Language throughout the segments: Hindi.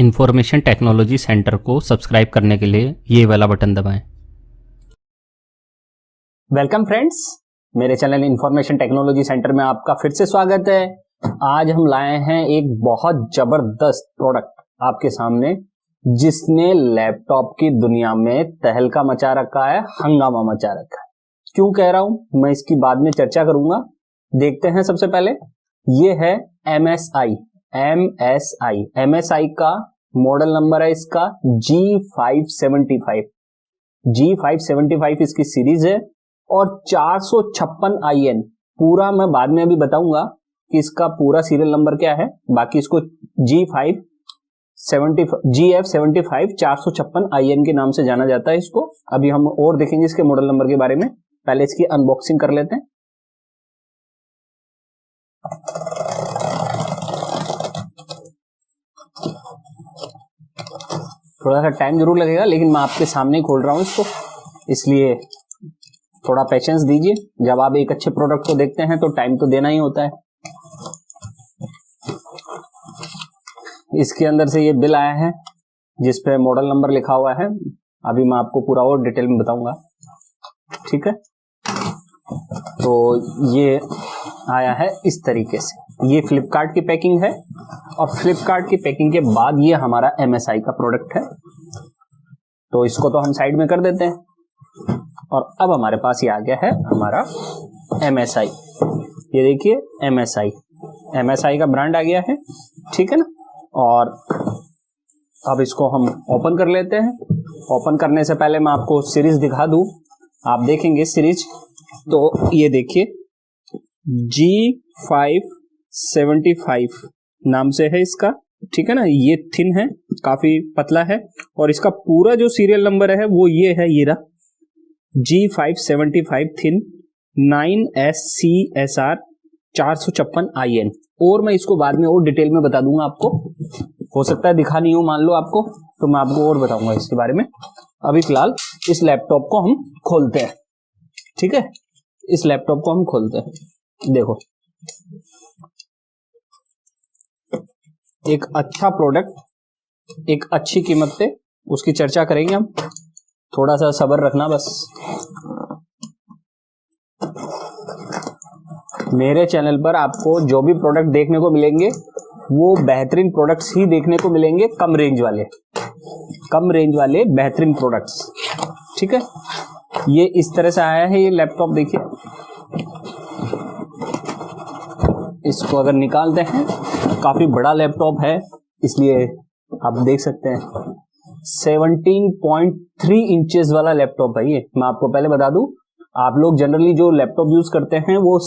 इंफॉर्मेशन टेक्नोलॉजी सेंटर को सब्सक्राइब करने के लिए ये वाला बटन दबाएं। वेलकम फ्रेंड्स, मेरे चैनल इंफॉर्मेशन टेक्नोलॉजी सेंटर में आपका फिर से स्वागत है। आज हम लाए हैं एक बहुत जबरदस्त प्रोडक्ट आपके सामने, जिसने लैपटॉप की दुनिया में तहलका मचा रखा है, हंगामा मचा रखा है। क्यों कह रहा हूं मैं, इसकी बाद में चर्चा करूंगा। देखते हैं सबसे पहले, ये है MSI का मॉडल नंबर है इसका G575। G575 इसकी सीरीज है और 456 IN। पूरा मैं बाद में अभी बताऊंगा कि इसका पूरा सीरियल नंबर क्या है। बाकी इसको GF75 456 IN के नाम से जाना जाता है इसको। अभी हम और देखेंगे इसके मॉडल नंबर के बारे में। पहले इसकी अनबॉक्सिंग कर लेते हैं। थोड़ा सा टाइम जरूर लगेगा, लेकिन मैं आपके सामने ही खोल रहा हूं इसको, इसलिए थोड़ा पेशेंस दीजिए। जब आप एक अच्छे प्रोडक्ट को देखते हैं तो टाइम तो देना ही होता है। इसके अंदर से ये बिल आया है जिस पे मॉडल नंबर लिखा हुआ है। अभी मैं आपको पूरा और डिटेल में बताऊंगा, ठीक है। तो ये आया है इस तरीके से। ये फ्लिपकार्ट की पैकिंग है और फ्लिपकार्ट की पैकिंग के बाद ये हमारा MSI का प्रोडक्ट है। तो इसको तो हम साइड में कर देते हैं और अब हमारे पास ये आ गया है हमारा MSI। ये देखिए MSI का ब्रांड आ गया है, ठीक है ना। और अब इसको हम ओपन कर लेते हैं। ओपन करने से पहले मैं आपको सीरीज दिखा दूं। आप देखेंगे सीरीज, तो ये देखिए G575 नाम से है इसका, ठीक है ना। ये थिन है, काफी पतला है और इसका पूरा जो सीरियल नंबर है वो ये है, ये रहा G575 थिन 9SCSR 456 IN। और मैं इसको बाद में और डिटेल में बता दूंगा आपको। हो सकता है दिखा नहीं हो मान लो आपको, तो मैं आपको और बताऊंगा इसके बारे में। अभी फिलहाल इस लैपटॉप को हम खोलते हैं, ठीक है। इस लैपटॉप को हम खोलते हैं। देखो, एक अच्छा प्रोडक्ट एक अच्छी कीमत पे, उसकी चर्चा करेंगे हम। थोड़ा सा सब्र रखना बस। मेरे चैनल पर आपको जो भी प्रोडक्ट देखने को मिलेंगे वो बेहतरीन प्रोडक्ट्स ही देखने को मिलेंगे, कम रेंज वाले बेहतरीन प्रोडक्ट्स, ठीक है। ये इस तरह से आया है ये लैपटॉप, देखिए। इसको अगर निकालते हैं, काफी बड़ा लैपटॉप है, इसलिए आप देख सकते हैं 17.3 इंचेस वाला लैपटॉप है ये। मैं आपको पहले बता दूं, आप लोग जनरली जो लैपटॉप यूज करते हैं वो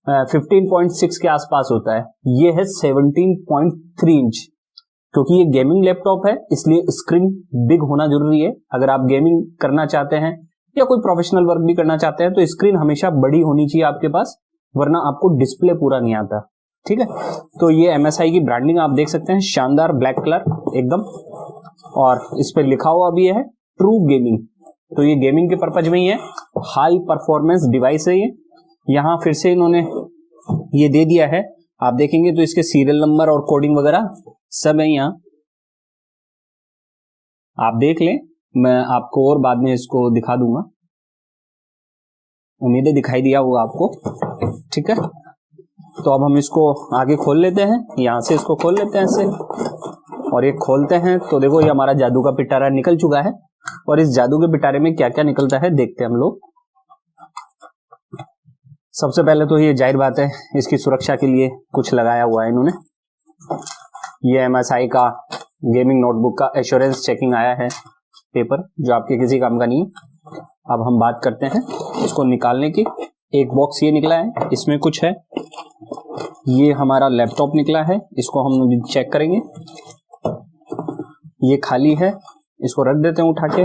15.6 के आसपास होता है। ये है 17.3 इंच। क्योंकि ये गेमिंग लैपटॉप है इसलिए स्क्रीन बिग होना जरूरी है। अगर आप गेमिंग करना चाहते हैं या कोई प्रोफेशनल वर्क भी करना चाहते हैं तो स्क्रीन हमेशा बड़ी होनी चाहिए आपके पास, वरना आपको डिस्प्ले पूरा नहीं आता, ठीक है। तो ये MSI की ब्रांडिंग आप देख सकते हैं, शानदार ब्लैक कलर एकदम, और इस पे लिखा हुआ भी है ट्रू गेमिंग। तो ये गेमिंग के पर्पज में ही है, हाई परफॉर्मेंस डिवाइस है ये। यहाँ फिर से इन्होंने ये दे दिया है, आप देखेंगे तो इसके सीरियल नंबर और कोडिंग वगैरह सब है यहाँ, आप देख लें। मैं आपको और बाद में इसको दिखा दूंगा, उम्मीद है दिखाई दिया होगा आपको, ठीक है। तो अब हम इसको आगे खोल लेते हैं, यहां से इसको खोल लेते हैं ऐसे, और ये खोलते हैं तो देखो ये हमारा जादू का पिटारा निकल चुका है। और इस जादू के पिटारे में क्या क्या निकलता है देखते हैं हम लोग। सबसे पहले तो ये जाहिर बात है, इसकी सुरक्षा के लिए कुछ लगाया हुआ है इन्होंने। ये MSI का गेमिंग नोटबुक का एश्योरेंस चेकिंग आया है पेपर, जो आपके किसी काम का नहीं है। अब हम बात करते हैं इसको निकालने की। एक बॉक्स ये निकला है, इसमें कुछ है। ये हमारा लैपटॉप निकला है, इसको हम चेक करेंगे। ये खाली है, इसको रख देते हैं उठा के।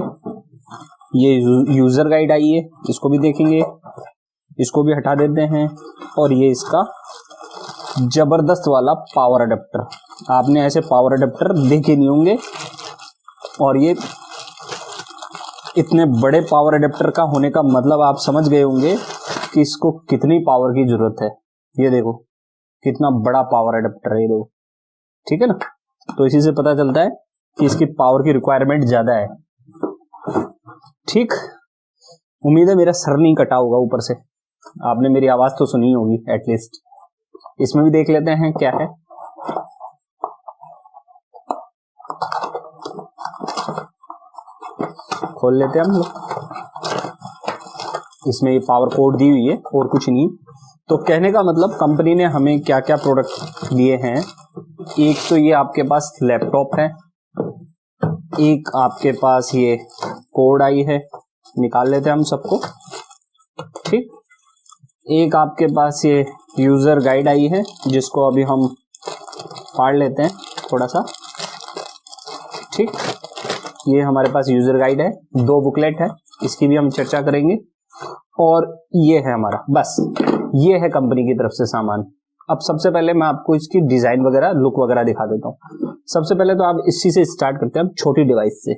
ये यूजर गाइड आई है, इसको भी देखेंगे, इसको भी हटा देते हैं। और ये इसका जबरदस्त वाला पावर अडेप्टर, आपने ऐसे पावर अडेप्टर देखे नहीं होंगे। और ये इतने बड़े पावर अडेप्टर का होने का मतलब आप समझ गए होंगे कि इसको कितनी पावर की जरूरत है। ये देखो कितना बड़ा पावर अडेप्टर है, ये देखो, ठीक है ना। तो इसी से पता चलता है कि इसकी पावर की रिक्वायरमेंट ज्यादा है। ठीक, उम्मीद है मेरा सर नहीं कटा होगा ऊपर से, आपने मेरी आवाज तो सुनी होगी एटलीस्ट। इसमें भी देख लेते हैं क्या है। खोल लेते हैं हम लोग। इसमें ये पावर कोड दी हुई है और कुछ नहीं। तो कहने का मतलब कंपनी ने हमें क्या क्या प्रोडक्ट दिए हैं। एक तो ये आपके पास लैपटॉप है, एक आपके पास ये कोड आई है, निकाल लेते हैं हम सबको। ठीक, एक आपके पास ये यूजर गाइड आई है जिसको अभी हम फाड़ लेते हैं थोड़ा सा। ठीक, ये हमारे पास यूजर गाइड है, 2 बुकलेट है, इसकी भी हम चर्चा करेंगे। और ये है हमारा, बस ये है कंपनी की तरफ से सामान। अब सबसे पहले मैं आपको इसकी डिजाइन वगैरह, लुक वगैरह दिखा देता हूँ। सबसे पहले तो आप इसी से स्टार्ट करते हैं, छोटी डिवाइस से।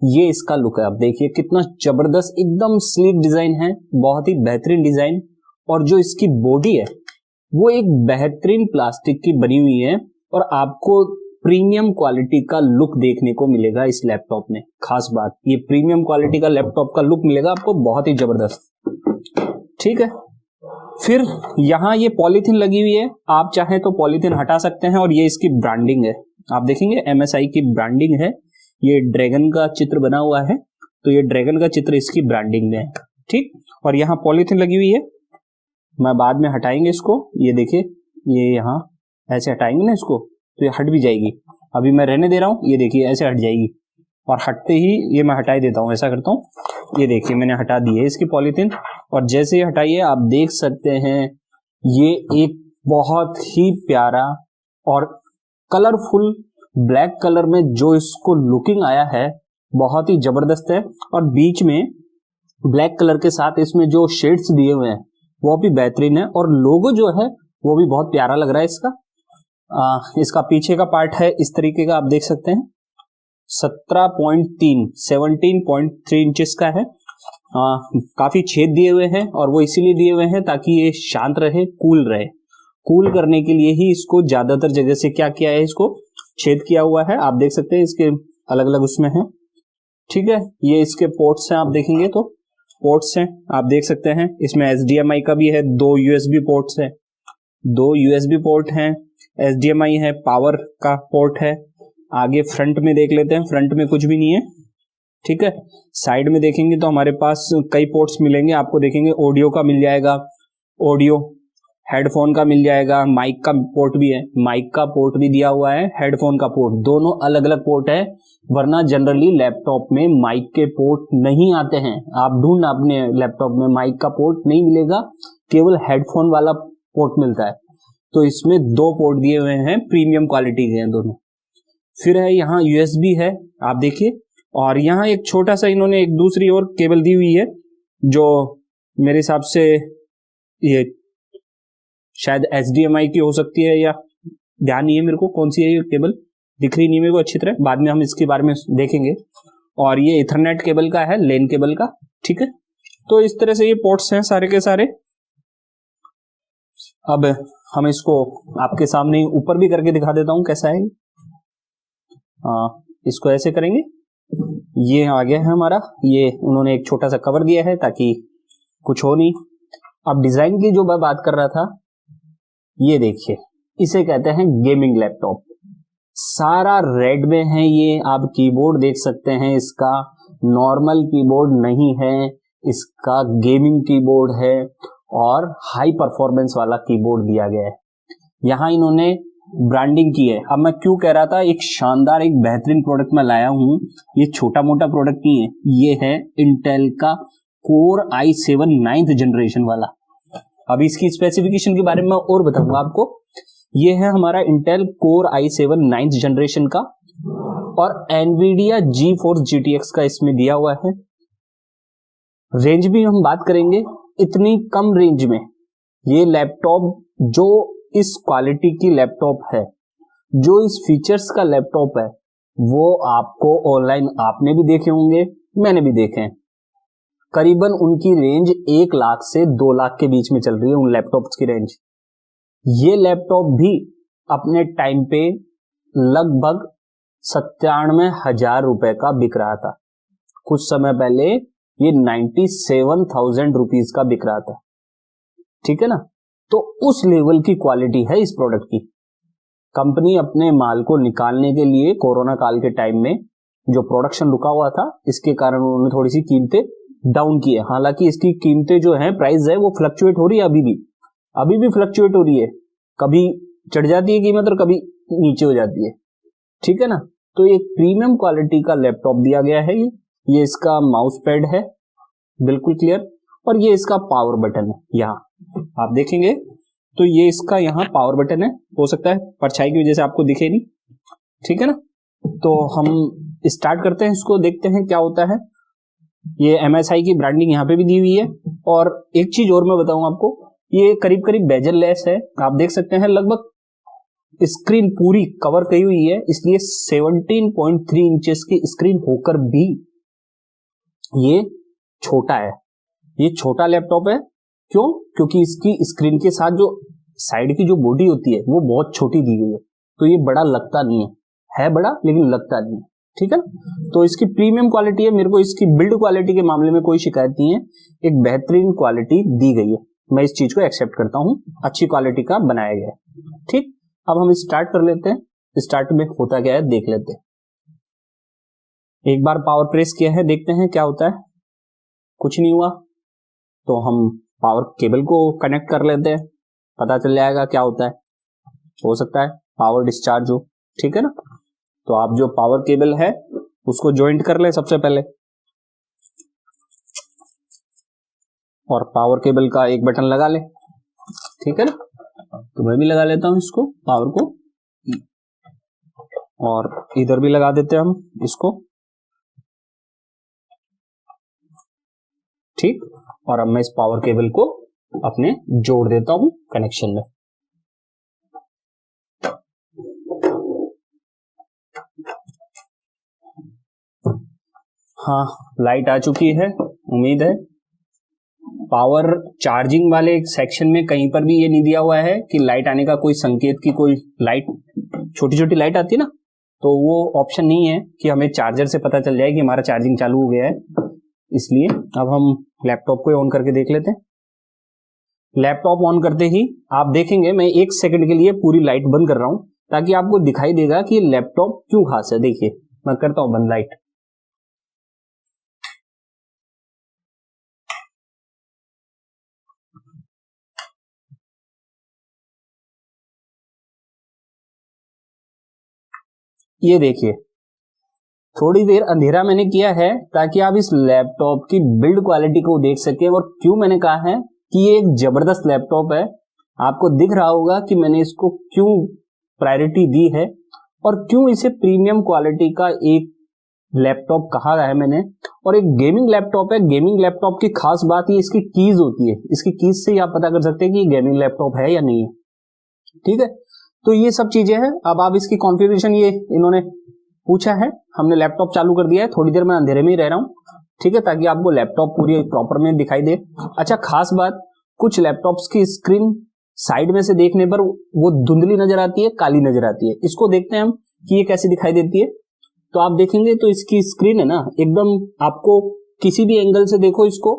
ये इसका लुक है, आप देखिए कितना जबरदस्त, एकदम स्लीक डिजाइन है, बहुत ही बेहतरीन डिजाइन। और जो इसकी बॉडी है वो एक बेहतरीन प्लास्टिक की बनी हुई है और आपको प्रीमियम क्वालिटी का लुक देखने को मिलेगा इस लैपटॉप में। खास बात, ये प्रीमियम क्वालिटी का लैपटॉप का लुक मिलेगा आपको, बहुत ही जबरदस्त। ठीक है, फिर यहाँ ये पॉलीथीन लगी हुई है, आप चाहें तो पॉलीथीन हटा सकते हैं। और ये इसकी ब्रांडिंग है, आप देखेंगे MSI की ब्रांडिंग है। ये ड्रैगन का चित्र बना हुआ है, तो ये ड्रैगन का चित्र इसकी ब्रांडिंग में है। ठीक, और यहाँ पॉलीथीन लगी हुई है, मैं बाद में हटाएंगे इसको। ये देखिए, ये यहाँ ऐसे हटाएंगे ना इसको तो ये हट भी जाएगी। अभी मैं रहने दे रहा हूँ, ये देखिए ऐसे हट जाएगी, और हटते ही ये मैं हटा ही देता हूँ, ऐसा करता हूँ। ये देखिए मैंने हटा दी है इसकी पॉलीथीन, और जैसे ये हटाइए आप देख सकते हैं ये एक बहुत ही प्यारा और कलरफुल ब्लैक कलर में जो इसको लुकिंग आया है, बहुत ही जबरदस्त है। और बीच में ब्लैक कलर के साथ इसमें जो शेड्स दिए हुए हैं वो भी बेहतरीन है, और लोगो जो है वो भी बहुत प्यारा लग रहा है इसका। इसका पीछे का पार्ट है इस तरीके का, आप देख सकते हैं 17.3 इंचेस का है। काफी छेद दिए हुए हैं, और वो इसीलिए दिए हुए हैं ताकि ये शांत रहे, कूल रहे। कूल करने के लिए ही इसको ज्यादातर जगह से क्या किया है, इसको छेद किया हुआ है। आप देख सकते हैं इसके अलग अलग उसमें है। ठीक है, ये इसके पोर्ट्स हैं, आप देखेंगे तो पोर्ट्स हैं, आप देख सकते हैं। इसमें HDMI का भी है, 2 USB पोर्ट्स है, 2 USB पोर्ट हैं, HDMI है, पावर का पोर्ट है। आगे फ्रंट में देख लेते हैं, फ्रंट में कुछ भी नहीं है। ठीक है, साइड में देखेंगे तो हमारे पास कई पोर्ट्स मिलेंगे आपको, देखेंगे ऑडियो का मिल जाएगा, ऑडियो हेडफोन का मिल जाएगा, माइक का पोर्ट भी है, माइक का पोर्ट भी दिया हुआ है, हेडफोन का पोर्ट, दोनों अलग अलग पोर्ट है। वरना जनरली लैपटॉप में माइक के पोर्ट नहीं आते हैं, आप ढूंढना अपने लैपटॉप में माइक का पोर्ट नहीं मिलेगा, केवल हेडफोन वाला पोर्ट मिलता है। तो इसमें 2 पोर्ट दिए हुए हैं, प्रीमियम क्वालिटी के हैं दोनों। फिर है यहाँ USB है, आप देखिए, और यहाँ एक छोटा सा इन्होंने एक दूसरी और केबल दी हुई है जो मेरे हिसाब से ये शायद HDMI की हो सकती है, या ध्यान नहीं है मेरे को कौन सी है ये केबल, दिख रही नहीं मेरे को अच्छी तरह, बाद में हम इसके बारे में देखेंगे। और ये इथरनेट केबल का है, लेन केबल का। ठीक है, तो इस तरह से ये पोर्ट्स हैं सारे के सारे। अब हम इसको आपके सामने ऊपर भी करके दिखा देता हूं कैसा है। इसको ऐसे करेंगे, ये आ गया है हमारा, ये उन्होंने एक छोटा सा कवर दिया है ताकि कुछ हो नहीं। अब डिजाइन की जो मैं बात कर रहा था, ये देखिए, इसे कहते हैं गेमिंग लैपटॉप। सारा रेड में है ये, आप कीबोर्ड देख सकते हैं, इसका नॉर्मल कीबोर्ड नहीं है, इसका गेमिंग कीबोर्ड है और हाई परफॉर्मेंस वाला कीबोर्ड दिया गया है। यहाँ इन्होंने ब्रांडिंग की है। अब मैं क्यों कह रहा था एक शानदार, एक बेहतरीन प्रोडक्ट मैं लाया हूं, ये छोटा मोटा प्रोडक्ट नहीं है, ये है इंटेल का कोर i7 9th जनरेशन वाला। अब इसकी स्पेसिफिकेशन के बारे में मैं और बताऊंगा आपको। ये है हमारा Intel core i7 9th generation का, और एनवीडिया GeForce GTX का इसमें दिया हुआ है। रेंज भी हम बात करेंगे, इतनी कम रेंज में ये लैपटॉप, जो इस क्वालिटी की लैपटॉप है, जो इस फीचर्स का लैपटॉप है, वो आपको ऑनलाइन आपने भी देखे होंगे, मैंने भी देखे हैं। करीबन उनकी रेंज 1 लाख से 2 लाख के बीच में चल रही है, उन लैपटॉप्स की रेंज। ये लैपटॉप भी अपने टाइम पे 1 लाख से 2 लाख के बीच में चल रही है, उन लैपटॉप्स की रेंज। ये लैपटॉप भी अपने टाइम पे 1 लाख से 2 लाख के बीच में चल रही है, उन लैपटॉप्स की रेंज। लगभग 97,000 रुपए का बिक रहा था। कुछ समय पहले ये 97,000 रुपीज का बिक रहा था, ठीक है ना। तो उस लेवल की क्वालिटी है इस प्रोडक्ट की। कंपनी अपने माल को निकालने के लिए कोरोना काल के टाइम में जो प्रोडक्शन रुका हुआ था, इसके कारण उन्होंने थोड़ी सी कीमतें डाउन की है। हालांकि इसकी कीमतें जो है, प्राइस है, वो फ्लक्चुएट हो रही है, अभी भी फ्लक्चुएट हो रही है। कभी चढ़ जाती है कीमत और कभी नीचे हो जाती है, ठीक है ना। तो एक प्रीमियम क्वालिटी का लैपटॉप दिया गया है। ये इसका माउस पैड है, बिल्कुल क्लियर, और ये इसका पावर बटन है। यहाँ आप देखेंगे तो ये इसका यहाँ पावर बटन है। हो सकता है परछाई की वजह से आपको दिखे नहीं, ठीक है ना। तो हम स्टार्ट करते हैं इसको, देखते हैं क्या होता है। ये MSI की ब्रांडिंग यहाँ पे भी दी हुई है। और एक चीज और मैं बताऊं आपको, ये करीब करीब बेजल लेस है। आप देख सकते हैं लगभग स्क्रीन पूरी कवर की हुई है, इसलिए 17.3 इंचेस की स्क्रीन होकर भी ये छोटा है। ये छोटा लैपटॉप है, क्यों? क्योंकि इसकी स्क्रीन के साथ जो साइड की जो बॉडी होती है वो बहुत छोटी दी गई है, तो ये बड़ा लगता नहीं है बड़ा लेकिन लगता नहीं है, ठीक है ना। तो इसकी प्रीमियम क्वालिटी है। मेरे को इसकी बिल्ड क्वालिटी के मामले में कोई शिकायत नहीं है, एक बेहतरीन क्वालिटी दी गई है। मैं इस चीज को एक्सेप्ट करता हूं, अच्छी क्वालिटी का बनाया गया है, ठीक। अब हम स्टार्ट कर लेते हैं। स्टार्ट में होता क्या है देख लेते हैं। एक बार पावर प्रेस किया है, देखते हैं क्या होता है। कुछ नहीं हुआ तो हम पावर केबल को कनेक्ट कर लेते हैं, पता चल जाएगा क्या होता है। हो सकता है पावर डिस्चार्ज हो, ठीक है ना। तो आप जो पावर केबल है उसको ज्वाइंट कर ले सबसे पहले, और पावर केबल का एक बटन लगा ले, ठीक है ना। तो मैं भी लगा लेता हूं इसको, पावर को, और इधर भी लगा देते हैं हम इसको, ठीक। और अब मैं इस पावर केबल को अपने जोड़ देता हूं कनेक्शन में। हाँ, लाइट आ चुकी है, उम्मीद है। पावर चार्जिंग वाले सेक्शन में कहीं पर भी ये नहीं दिया हुआ है कि लाइट आने का कोई संकेत की कोई लाइट, छोटी छोटी लाइट आती है ना, तो वो ऑप्शन नहीं है कि हमें चार्जर से पता चल जाए कि हमारा चार्जिंग चालू हो गया है। इसलिए अब हम लैपटॉप को ऑन करके देख लेते हैं। लैपटॉप ऑन करते ही आप देखेंगे मैं 1 सेकंड के लिए पूरी लाइट बंद कर रहा हूं, ताकि आपको दिखाई देगा कि लैपटॉप क्यों खास है। देखिए मैं करता हूं बंद लाइट। ये देखिए, थोड़ी देर अंधेरा मैंने किया है ताकि आप इस लैपटॉप की बिल्ड क्वालिटी को देख सके। और क्यों मैंने कहा है कि ये एक जबरदस्त लैपटॉप है, आपको दिख रहा होगा कि मैंने इसको क्यों प्रायोरिटी दी है और क्यों इसे प्रीमियम क्वालिटी का एक लैपटॉप कहा है मैंने। और एक गेमिंग लैपटॉप है। गेमिंग लैपटॉप की खास बात ये इसकी कीज होती है। इसकी कीज से ही आप पता कर सकते हैं कि ये गेमिंग लैपटॉप है या नहीं है, ठीक है। तो ये सब चीजें हैं। अब आप इसकी कॉन्फ़िगरेशन, ये इन्होंने पूछा है, हमने लैपटॉप चालू कर दिया है। थोड़ी देर मैं अंधेरे में ही रह रहा हूं, ठीक है, ताकि आपको लैपटॉप पूरी प्रॉपर में दिखाई दे। अच्छा, खास बात, कुछ लैपटॉप्स की स्क्रीन साइड में से देखने पर वो धुंधली नजर आती है, काली नजर आती है। इसको देखते हैं हम कि ये कैसे दिखाई देती है। तो आप देखेंगे तो इसकी स्क्रीन है ना, एकदम आपको किसी भी एंगल से देखो इसको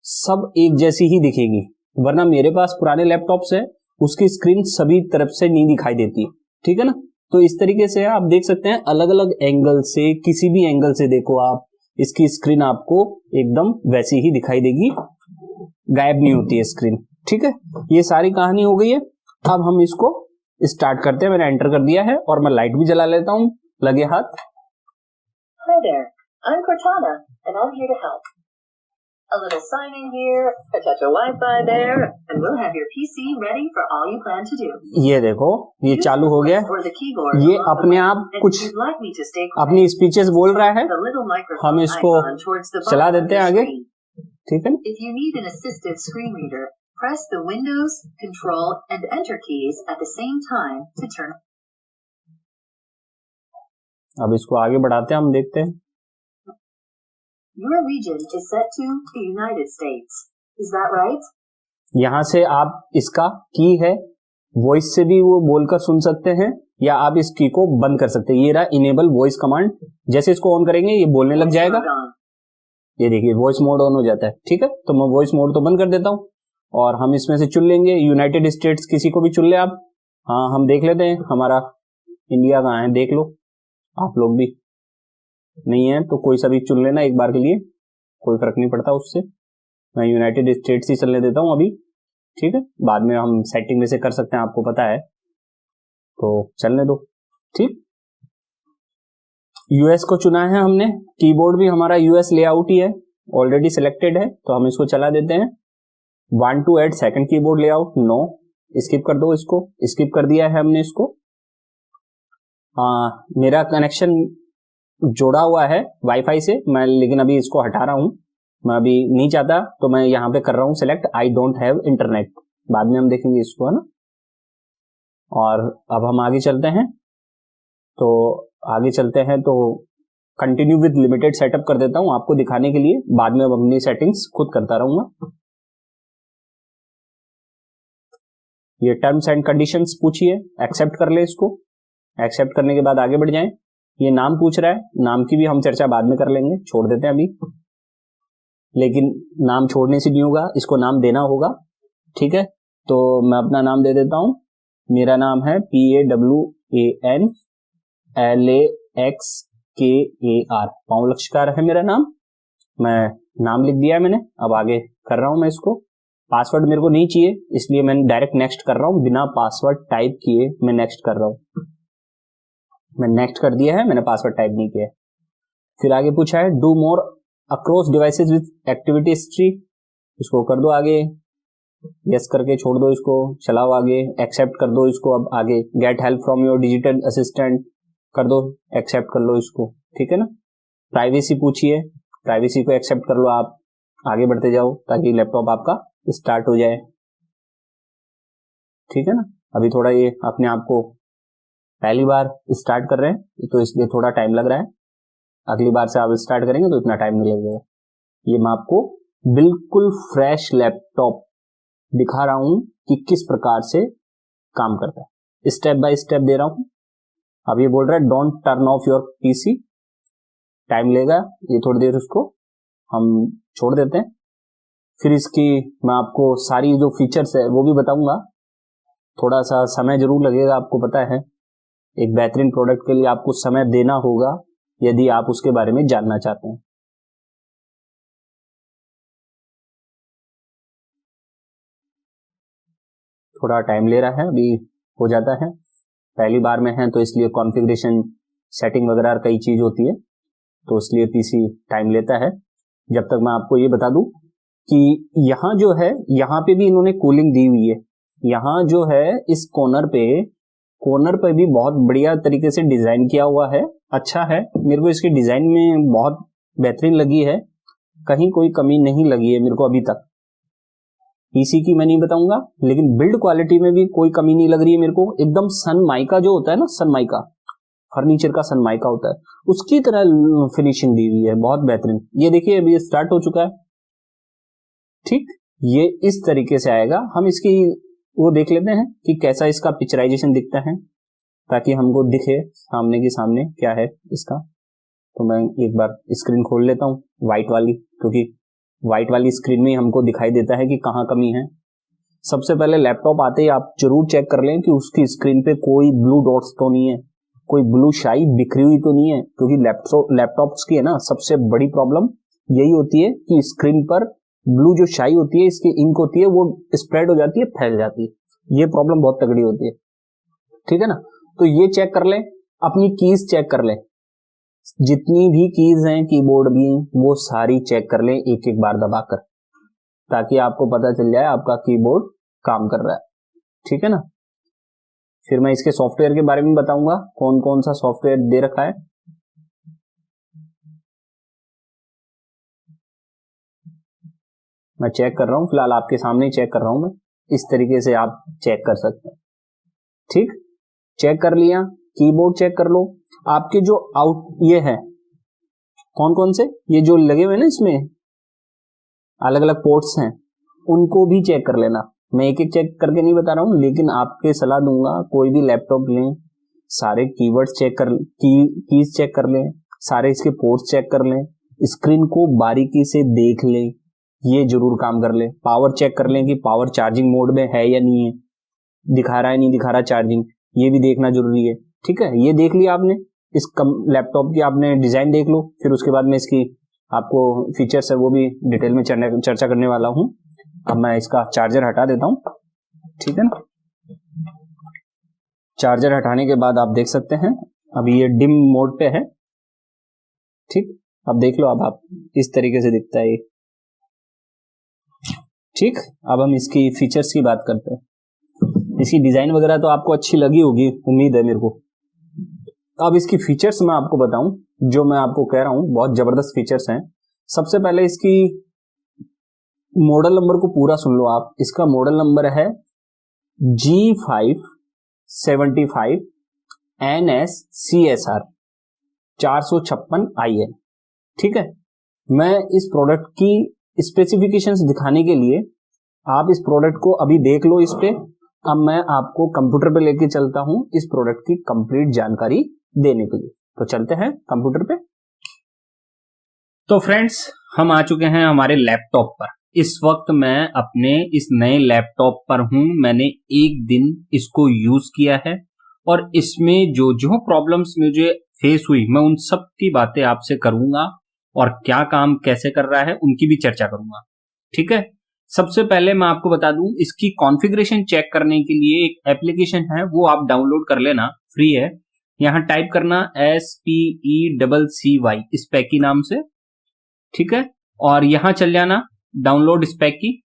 सब एक जैसी ही दिखेगी। वरना मेरे पास पुराने लैपटॉप्स है, उसकी स्क्रीन सभी तरफ से नहीं दिखाई देती, ठीक है ना। तो इस तरीके से आप देख सकते हैं, अलग अलग एंगल से, किसी भी एंगल से देखो आप, इसकी स्क्रीन आपको एकदम वैसी ही दिखाई देगी, गायब नहीं होती है स्क्रीन, ठीक है। ये सारी कहानी हो गई है। अब हम इसको स्टार्ट करते हैं। मैंने एंटर कर दिया है और मैं लाइट भी जला लेता हूं लगे हाथ। Hi there, I'm Cortana, and I'm here to help. A little sign in here, a touch of Wi-Fi there, and we'll have your PC ready for all you plan to do. ये देखो, ये चालू हो गया। Or the keyboard. ये अपने आप कुछ अपनी स्पीचेस बोल रहा है, हम इसको चला देते हैं आगे, ठीक है। If you need an assistive screen reader, press the Windows, Control, and Enter keys at the same time to turn. अब इसको आगे बढ़ाते हैं, हम देखते हैं। Your region is set to the United States. Is that right? यहां से आप इसका की है, वॉइस से भी वो बोलकर सुन सकते हैं, या आप इस की को बंद कर सकते हैं। ये रहा इनेबल वॉइस कमांड, जैसे इसको ऑन करेंगे ये बोलने लग जाएगा। ये देखिए वॉइस मोड ऑन हो जाता है। ठीक है, तो मैं वॉइस मोड तो बंद कर देता हूँ और हम इसमें से चुन लेंगे यूनाइटेड स्टेट्स, किसी को भी चुन ले आप। हाँ हम देख लेते हैं हमारा इंडिया कहाँ है, देख लो आप लोग भी। नहीं है तो कोई सा भी चुन लेना एक बार के लिए, कोई फर्क नहीं पड़ता उससे। मैं यूनाइटेड स्टेट्स ही चलने देता हूँ अभी। ठीक है, बाद में हम सेटिंग में से कर सकते हैं, आपको पता है, तो चलने दो। ठीक, यूएस को चुना है हमने, कीबोर्ड भी हमारा यूएस लेआउट ही है, ऑलरेडी सिलेक्टेड है, तो हम इसको चला देते हैं। Want to add second keyboard layout, no, skip कर दो इसको, स्किप कर दिया है हमने इसको। मेरा कनेक्शन जोड़ा हुआ है वाईफाई से, मैं लेकिन अभी इसको हटा रहा हूं, मैं अभी नहीं चाहता, तो मैं यहां पे कर रहा हूं select I don't have internet, बाद में हम देखेंगे इसको, है ना। और अब हम आगे चलते हैं, तो आगे चलते हैं तो कंटिन्यू विद लिमिटेड सेटअप कर देता हूं आपको दिखाने के लिए, बाद में अब अपनी सेटिंग्स खुद करता रहूंगा। ये टर्म्स एंड कंडीशंस पूछिए, एक्सेप्ट कर ले इसको, एक्सेप्ट करने के बाद आगे बढ़ जाएं। ये नाम पूछ रहा है, नाम की भी हम चर्चा बाद में कर लेंगे, छोड़ देते हैं अभी, लेकिन नाम छोड़ने से नहीं होगा, इसको नाम देना होगा। ठीक है, तो मैं अपना नाम दे देता हूं, मेरा नाम है PAWANLAXKAR, पाउल लक्षकार है मेरा नाम। मैं नाम लिख दिया है मैंने, अब आगे कर रहा हूं मैं इसको। पासवर्ड मेरे को नहीं चाहिए, इसलिए मैं डायरेक्ट नेक्स्ट कर रहा हूं, बिना पासवर्ड टाइप किए मैं नेक्स्ट कर रहा हूं। मैं नेक्स्ट कर दिया है, मैंने पासवर्ड टाइप नहीं किया। फिर आगे पूछा है do more across devices with activity history, इसको कर दो आगे, यस करके छोड़ दो इसको, चलाओ आगे, एक्सेप्ट कर दो इसको। अब आगे get help from your digital assistant कर दो, एक्सेप्ट कर लो इसको। ठीक है ना, प्राइवेसी पूछिए, प्राइवेसी को एक्सेप्ट कर लो, आप आगे बढ़ते जाओ ताकि लैपटॉप आपका स्टार्ट हो जाए। ठीक है ना, अभी थोड़ा ये अपने आप को पहली बार स्टार्ट कर रहे हैं तो इसलिए थोड़ा टाइम लग रहा है, अगली बार से आप स्टार्ट करेंगे तो इतना टाइम नहीं लगेगा। ये मैं आपको बिल्कुल फ्रेश लैपटॉप दिखा रहा हूं कि किस प्रकार से काम करता है, स्टेप बाय स्टेप दे रहा हूं। अब ये बोल रहा है don't turn off your PC, time लेगा ये थोड़ी देर, उसको हम छोड़ देते हैं। फिर इसकी मैं आपको सारी जो फीचर्स है वो भी बताऊंगा, थोड़ा सा समय जरूर लगेगा, आपको पता है एक बेहतरीन प्रोडक्ट के लिए आपको समय देना होगा यदि आप उसके बारे में जानना चाहते हैं। थोड़ा टाइम ले रहा है, अभी हो जाता है, पहली बार में है तो इसलिए कॉन्फ़िगरेशन सेटिंग वगैरह कई चीज होती है, तो इसलिए पीसी टाइम लेता है। जब तक मैं आपको ये बता दूं कि यहाँ जो है, यहाँ पे भी इन्होंने कूलिंग दी हुई है, यहाँ जो है इस कॉर्नर पे भी बहुत बढ़िया तरीके से डिजाइन किया हुआ है, अच्छा है, मेरे को इसकी डिजाइन में बहुत बेहतरीन लगी है, कहीं कोई कमी नहीं लगी है मेरे को अभी तक। पीसी की मैं नहीं बताऊंगा, लेकिन बिल्ड क्वालिटी में भी कोई कमी नहीं लग रही है मेरे को, एकदम सनमाइका जो होता है ना, सनमाइका फर्नीचर का सनमाइका होता है उसकी तरह फिनिशिंग दी हुई है, बहुत बेहतरीन। ये देखिए अभी स्टार्ट हो चुका है। ठीक, ये इस तरीके से आएगा, हम इसकी वो देख लेते हैं कि कैसा इसका पिक्चराइजेशन दिखता है, ताकि हमको दिखे सामने की सामने क्या है इसका। तो मैं एक बार स्क्रीन खोल लेता हूँ व्हाइट वाली, क्योंकि व्हाइट वाली स्क्रीन में हमको दिखाई देता है कि कहाँ कमी है। सबसे पहले लैपटॉप आते ही आप जरूर चेक कर लें कि उसकी स्क्रीन पे कोई ब्लू डॉट्स तो नहीं है, कोई ब्लू शाई बिखरी हुई तो नहीं है, क्योंकि लैपटॉप्स की है ना सबसे बड़ी प्रॉब्लम यही होती है कि स्क्रीन पर ब्लू जो शाई होती है, इसकी इंक होती है, वो स्प्रेड हो जाती है, फैल जाती है, ये प्रॉब्लम बहुत तगड़ी होती है। ठीक है ना, तो ये चेक कर लें, अपनी कीज चेक कर लें, जितनी भी कीज हैं कीबोर्ड की वो सारी चेक कर लें एक एक बार दबाकर, ताकि आपको पता चल जाए आपका कीबोर्ड काम कर रहा है। ठीक है ना, फिर मैं इसके सॉफ्टवेयर के बारे में बताऊंगा, कौन कौन सा सॉफ्टवेयर दे रखा है। मैं चेक कर रहा हूं, फिलहाल आपके सामने ही चेक कर रहा हूं मैं, इस तरीके से आप चेक कर सकते हैं। ठीक, चेक कर लिया, कीबोर्ड चेक कर लो, आपके जो ये है कौन कौन से, ये जो लगे हुए ना इसमें अलग अलग पोर्ट्स हैं, उनको भी चेक कर लेना। मैं एक एक चेक करके नहीं बता रहा हूं, लेकिन आपके सलाह दूंगा कोई भी लैपटॉप लें सारे कीवर्ड्स चेक कर कीज चेक कर लें, सारे इसके पोर्ट्स चेक कर लें, स्क्रीन को बारीकी से देख लें, ये जरूर काम कर लें। पावर चेक कर लें कि पावर चार्जिंग मोड में है या नहीं है, दिखा रहा है नहीं दिखा रहा चार्जिंग, ये भी देखना जरूरी है। ठीक है, ये देख लिया आपने, इस लैपटॉप की आपने डिजाइन देख लो, फिर उसके बाद में इसकी आपको फीचर्स है वो भी डिटेल में चर्चा करने वाला हूं। अब मैं इसका चार्जर हटा देता हूं, ठीक है ना। चार्जर हटाने के बाद आप देख सकते हैं अभी ये डिम मोड पे है। ठीक, अब देख लो, अब आप इस तरीके से दिखता है ये। ठीक, अब हम इसकी फीचर्स की बात करते हैं। इसकी डिजाइन वगैरह तो आपको अच्छी लगी होगी, उम्मीद है मेरे को। अब इसकी फीचर्स मैं आपको बताऊं, जो मैं आपको कह रहा हूं बहुत जबरदस्त फीचर्स हैं। सबसे पहले इसकी मॉडल नंबर को पूरा सुन लो आप। इसका मॉडल नंबर है G575 NSCSR 456 IN। ठीक है, मैं इस प्रोडक्ट की स्पेसिफिकेशंस दिखाने के लिए आप इस प्रोडक्ट को अभी देख लो इस पे। अब मैं आपको कंप्यूटर पे लेके चलता हूं इस प्रोडक्ट की कंप्लीट जानकारी देने के लिए। तो चलते हैं कंप्यूटर पे। तो फ्रेंड्स, हम आ चुके हैं हमारे लैपटॉप पर। इस वक्त मैं अपने इस नए लैपटॉप पर हूं। मैंने एक दिन इसको यूज किया है और इसमें जो जो प्रॉब्लम्स मुझे फेस हुई, मैं उन सब की बातें आपसे करूंगा और क्या काम कैसे कर रहा है उनकी भी चर्चा करूंगा। ठीक है, सबसे पहले मैं आपको बता दूं, इसकी कॉन्फ़िगरेशन चेक करने के लिए एक एप्लीकेशन है, वो आप डाउनलोड कर लेना, फ्री है। यहां टाइप करना SPECCY स्पेकी नाम से। ठीक है, और यहां चल जाना डाउनलोड स्पेकी,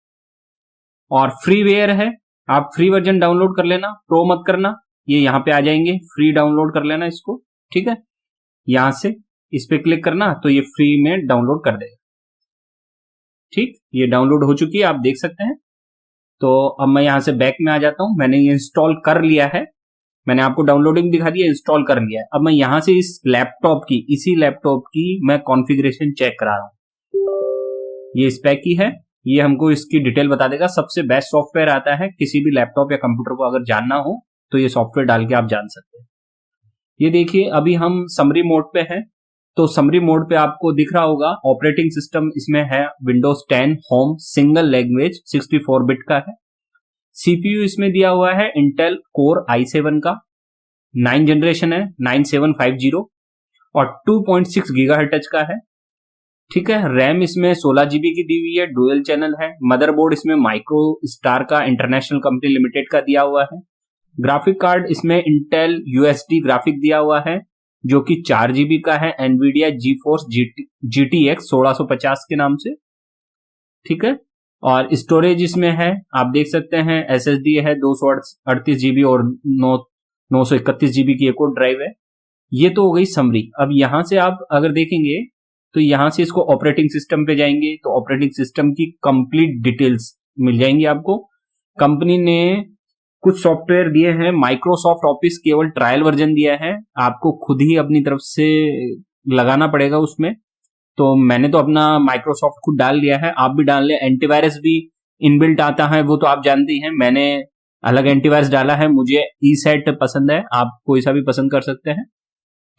और फ्रीवेयर है, आप फ्री वर्जन डाउनलोड कर लेना, प्रो मत करना। ये यहां पे आ जाएंगे, फ्री डाउनलोड कर लेना इसको। ठीक है, यहां से इस पे क्लिक करना तो ये फ्री में डाउनलोड कर देगा। ठीक, ये डाउनलोड हो चुकी है, आप देख सकते हैं। तो अब मैं यहां से बैक में आ जाता हूं। मैंने ये इंस्टॉल कर लिया है, मैंने आपको डाउनलोडिंग दिखा दिया, इंस्टॉल कर लिया है। अब मैं यहां से इस लैपटॉप की, इसी लैपटॉप की मैं कॉन्फ़िगरेशन चेक करा रहा हूं। ये स्पेकी है, ये हमको इसकी डिटेल बता देगा। सबसे बेस्ट सॉफ्टवेयर आता है, किसी भी लैपटॉप या कंप्यूटर को अगर जानना हो तो ये सॉफ्टवेयर डाल के आप जान सकते हैं। ये देखिए, अभी हम समरी मोड पे हैं, तो समरी मोड पे आपको दिख रहा होगा ऑपरेटिंग सिस्टम इसमें है Windows 10 home, single language, 64 bit का है। सीपीयू इसमें दिया हुआ है इंटेल कोर i7 का, 9 जनरेशन है, 9750, और 2.6 गीगाहर्ट्ज का है। ठीक है, रैम इसमें 16 GB की दी हुई है, डुअल चैनल है। मदरबोर्ड इसमें माइक्रो स्टार का इंटरनेशनल कंपनी लिमिटेड का दिया हुआ है। ग्राफिक कार्ड इसमें इंटेल USD ग्राफिक दिया हुआ है, जो कि 4 GB का है, एनवीडिया GeForce GTX 1650 के नाम से। ठीक है, और स्टोरेज इसमें है, आप देख सकते हैं SSD है 238 GB और 931 GB की एक और ड्राइव है। ये तो हो गई समरी। अब यहां से आप अगर देखेंगे तो यहां से इसको ऑपरेटिंग सिस्टम पे जाएंगे तो ऑपरेटिंग सिस्टम की कंप्लीट डिटेल्स मिल जाएंगी आपको। कंपनी ने कुछ सॉफ्टवेयर दिए हैं, माइक्रोसॉफ्ट ऑफिस केवल ट्रायल वर्जन दिया है, आपको खुद ही अपनी तरफ से लगाना पड़ेगा उसमें। तो मैंने तो अपना माइक्रोसॉफ्ट खुद डाल दिया है, आप भी डाल लें। एंटीवायरस भी इनबिल्ट आता है, वो तो आप जानते ही हैं, मैंने अलग एंटीवायरस डाला है, मुझे ईसेट पसंद है, आप कोई सा भी पसंद कर सकते हैं।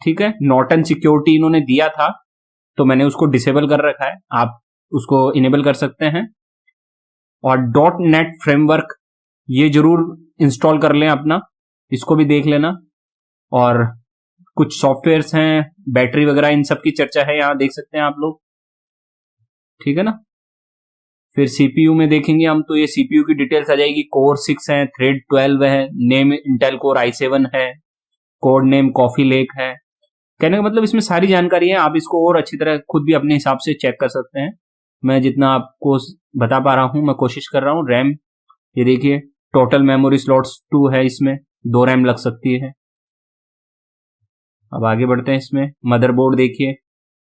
ठीक है, नॉर्टन सिक्योरिटी इन्होंने दिया था तो मैंने उसको डिसेबल कर रखा है, आप उसको इनेबल कर सकते हैं। और .NET फ्रेमवर्क ये जरूर इंस्टॉल कर लें अपना, इसको भी देख लेना। और कुछ सॉफ्टवेयर्स हैं, बैटरी वगैरह, इन सब की चर्चा है, यहां देख सकते हैं आप लोग। ठीक है ना। फिर सीपीयू में देखेंगे हम तो ये सीपीयू की डिटेल्स आ जाएगी। कोर 6 है, थ्रेड 12 है, नेम इंटेल कोर i7 है, कोड नेम कॉफी लेक है। कहने का मतलब इसमें सारी जानकारी है, आप इसको और अच्छी तरह खुद भी अपने हिसाब से चेक कर सकते हैं। मैं जितना आपको बता पा रहा हूं मैं कोशिश कर रहा हूं। रैम ये देखिए, टोटल मेमोरी स्लॉट्स 2 है, इसमें 2 रैम लग सकती है। अब आगे बढ़ते हैं इसमें। मदरबोर्ड देखिए,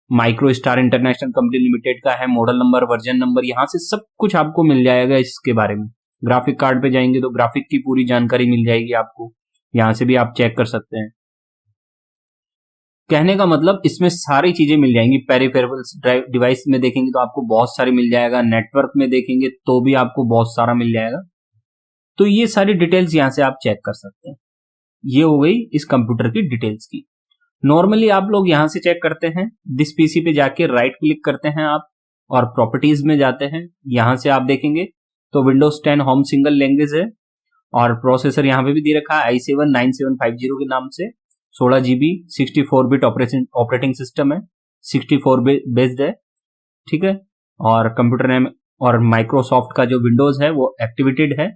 micro star international company limited का है, मॉडल नंबर, वर्जन नंबर, यहां से सब कुछ आपको मिल जाएगा इसके बारे में। ग्राफिक कार्ड पे जाएंगे तो ग्राफिक की पूरी जानकारी मिल जाएगी आपको, यहां से भी आप चेक कर सकते हैं। कहने का मतलब इसमें सारी चीजें मिल जाएंगी। पेरिफेरल्स डिवाइस में देखेंगे तो आपको बहुत सारी मिल जाएगा, नेटवर्क में देखेंगे तो भी आपको बहुत सारा मिल जाएगा। तो ये सारी डिटेल्स यहां से आप चेक कर सकते हैं। ये हो गई इस कंप्यूटर की डिटेल्स की। नॉर्मली आप लोग यहां से चेक करते हैं, दिस पीसी पे जाके राइट क्लिक करते हैं आप और प्रॉपर्टीज में जाते हैं। यहां से आप देखेंगे तो विंडोज 10 होम सिंगल लैंग्वेज है और प्रोसेसर यहाँ पे भी दे रखा है i7 9750 के नाम से, 16 GB 64 बिट ऑपरेटिंग सिस्टम है, 64 बेस्ड है, ठीक है। और कंप्यूटर नेम और माइक्रोसॉफ्ट का जो विंडोज है वो एक्टिवेटेड है,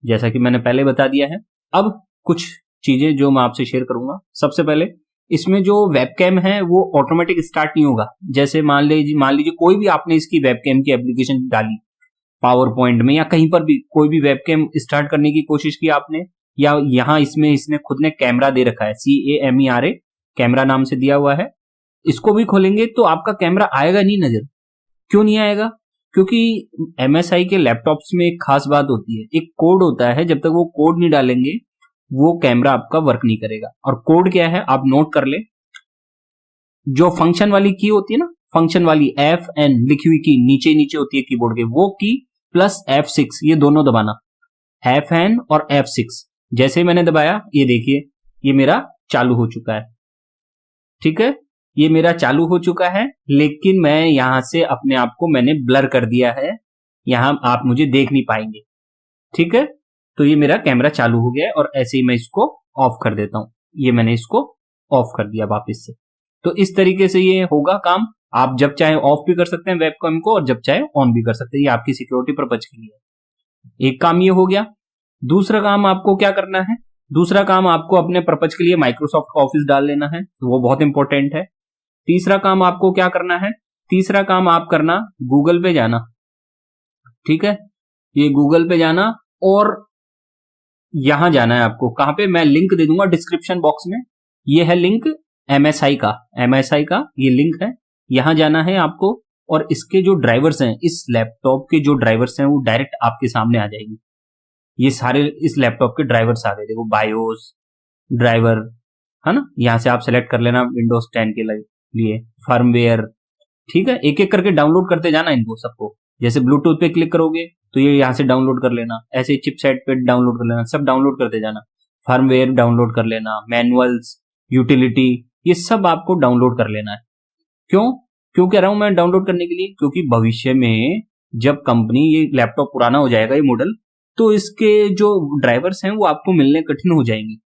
जैसा कि मैंने पहले बता दिया है। अब कुछ चीजें जो मैं आपसे शेयर करूंगा। सबसे पहले इसमें जो वेबकैम है वो ऑटोमेटिक स्टार्ट नहीं होगा। जैसे मान लीजिए कोई भी आपने इसकी वेबकैम की एप्लीकेशन डाली पावर पॉइंट में या कहीं पर भी, कोई भी वेबकैम स्टार्ट करने की कोशिश की आपने, या यहाँ इसने खुद ने कैमरा दे रखा है, CAMERA कैमरा नाम से दिया हुआ है, इसको भी खोलेंगे तो आपका कैमरा आएगा नहीं नजर। क्यों नहीं आएगा? क्योंकि MSI के लैपटॉप्स में एक खास बात होती है, एक कोड होता है, जब तक वो कोड नहीं डालेंगे वो कैमरा आपका वर्क नहीं करेगा। और कोड क्या है आप नोट कर ले, जो फंक्शन वाली की होती है ना, फंक्शन वाली FN लिखी हुई की नीचे नीचे होती है कीबोर्ड के, वो की प्लस F6 ये दोनों दबाना, FN और F6। जैसे ही मैंने दबाया ये देखिए ये मेरा चालू हो चुका है, ठीक है, ये मेरा चालू हो चुका है, लेकिन मैं यहां से अपने आप को मैंने ब्लर कर दिया है, यहां आप मुझे देख नहीं पाएंगे, ठीक है। तो ये मेरा कैमरा चालू हो गया है और ऐसे ही मैं इसको ऑफ कर देता हूं, ये मैंने इसको ऑफ कर दिया वापस से। तो इस तरीके से ये होगा काम। आप जब चाहे ऑफ भी कर सकते हैं वेबकैम को और जब चाहे ऑन भी कर सकते हैं, ये आपकी सिक्योरिटी पर्पज के लिए। एक काम ये हो गया। दूसरा काम आपको क्या करना है? दूसरा काम आपको अपने पर्पज के लिए माइक्रोसॉफ्ट का ऑफिस डाल लेना है, वो बहुत इंपॉर्टेंट है। तीसरा काम आपको क्या करना है? तीसरा काम आप करना गूगल पे जाना, ठीक है, ये गूगल पे जाना और यहां जाना है आपको। कहां पे? मैं लिंक दे दूंगा डिस्क्रिप्शन बॉक्स में, ये है लिंक MSI का ये लिंक है, यहां जाना है आपको। और इसके जो ड्राइवर्स हैं, इस लैपटॉप के जो ड्राइवर्स हैं वो डायरेक्ट आपके सामने आ जाएंगे। ये सारे इस लैपटॉप के ड्राइवर्स आ गए, देखो बायोस ड्राइवर है ना, यहां से आप सेलेक्ट कर लेना विंडोज 10 के लिए फर्मवेयर, ठीक है। एक एक करके डाउनलोड करते जाना इनको सबको। जैसे ब्लूटूथ पे क्लिक करोगे तो ये यहाँ से डाउनलोड कर लेना, ऐसे चिपसेट पे डाउनलोड कर लेना, सब डाउनलोड करते जाना। फर्मवेयर डाउनलोड कर लेना, मैनुअल्स, यूटिलिटी, ये सब आपको डाउनलोड कर लेना है। क्यों कह रहा हूं मैं डाउनलोड करने के लिए? क्योंकि भविष्य में जब कंपनी ये लैपटॉप पुराना हो जाएगा ये मॉडल, तो इसके जो ड्राइवर्स हैं वो आपको मिलने कठिन हो जाएंगे।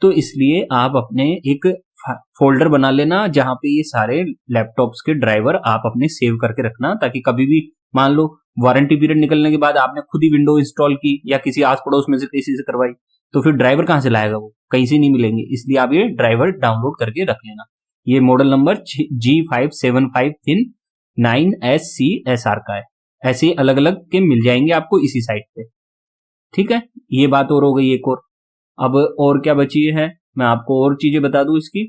तो इसलिए आप अपने एक फोल्डर बना लेना जहां पे ये सारे लैपटॉप्स के ड्राइवर आप अपने सेव करके रखना, ताकि कभी भी मान लो वारंटी पीरियड निकलने के बाद आपने खुद ही विंडो इंस्टॉल की या किसी आस पड़ोस में से किसी से करवाई, तो फिर ड्राइवर कहां से लाएगा? वो कहीं से नहीं मिलेंगे। इसलिए आप ये ड्राइवर डाउनलोड करके रख लेना। ये मॉडल नंबर G575 9SCSR का है। ऐसे अलग अलग के मिल जाएंगे आपको इसी साइट पे, ठीक है। ये बात और हो गई एक और। अब और क्या बची है, मैं आपको और चीजें बता दूं इसकी।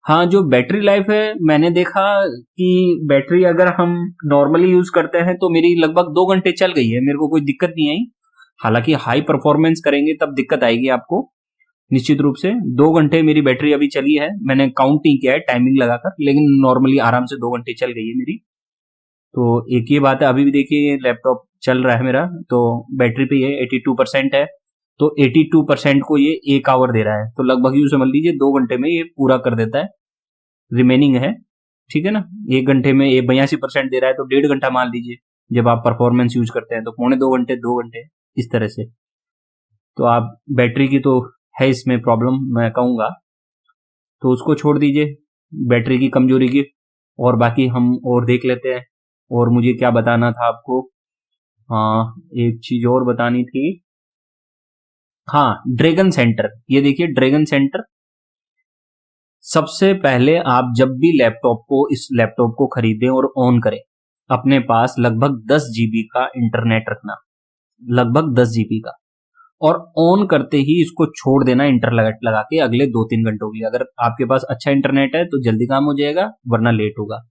हाँ, जो बैटरी लाइफ है, मैंने देखा कि बैटरी अगर हम नॉर्मली यूज करते हैं तो मेरी लगभग 2 घंटे चल गई है, मेरे को कोई दिक्कत नहीं आई। हालांकि हाई परफॉर्मेंस करेंगे तब दिक्कत आएगी आपको निश्चित रूप से। 2 घंटे मेरी बैटरी अभी चली है, मैंने काउंट नहीं किया है टाइमिंग लगाकर, लेकिन नॉर्मली आराम से 2 घंटे चल गई है मेरी। तो एक ये बात है, अभी भी देखिए ये लैपटॉप चल रहा है मेरा, तो बैटरी पे ये 82% है, तो 82% को ये 1 आवर दे रहा है, तो लगभग यूं समझ लीजिए 2 घंटे में ये पूरा कर देता है। रिमेनिंग है, ठीक है ना, 1 घंटे में ये 82% दे रहा है, तो 1.5 घंटा मान लीजिए जब आप परफॉर्मेंस यूज करते हैं, तो 2 घंटे इस तरह से। तो आप बैटरी की तो है इसमें प्रॉब्लम मैं कहूंगा, तो उसको छोड़ दीजिए बैटरी की कमजोरी की, और बाकी हम और देख लेते हैं। और मुझे क्या बताना था आपको, हाँ एक चीज और बतानी थी, हाँ ड्रैगन सेंटर। ये देखिए ड्रैगन सेंटर, सबसे पहले आप जब भी इस लैपटॉप को खरीदें और ऑन करें, अपने पास लगभग 10 GB का इंटरनेट रखना, लगभग 10 GB का, और ऑन करते ही इसको छोड़ देना इंटरनेट लगा के अगले 2-3 घंटों के लिए। अगर आपके पास अच्छा इंटरनेट है तो जल्दी काम हो जाएगा, वरना लेट होगा।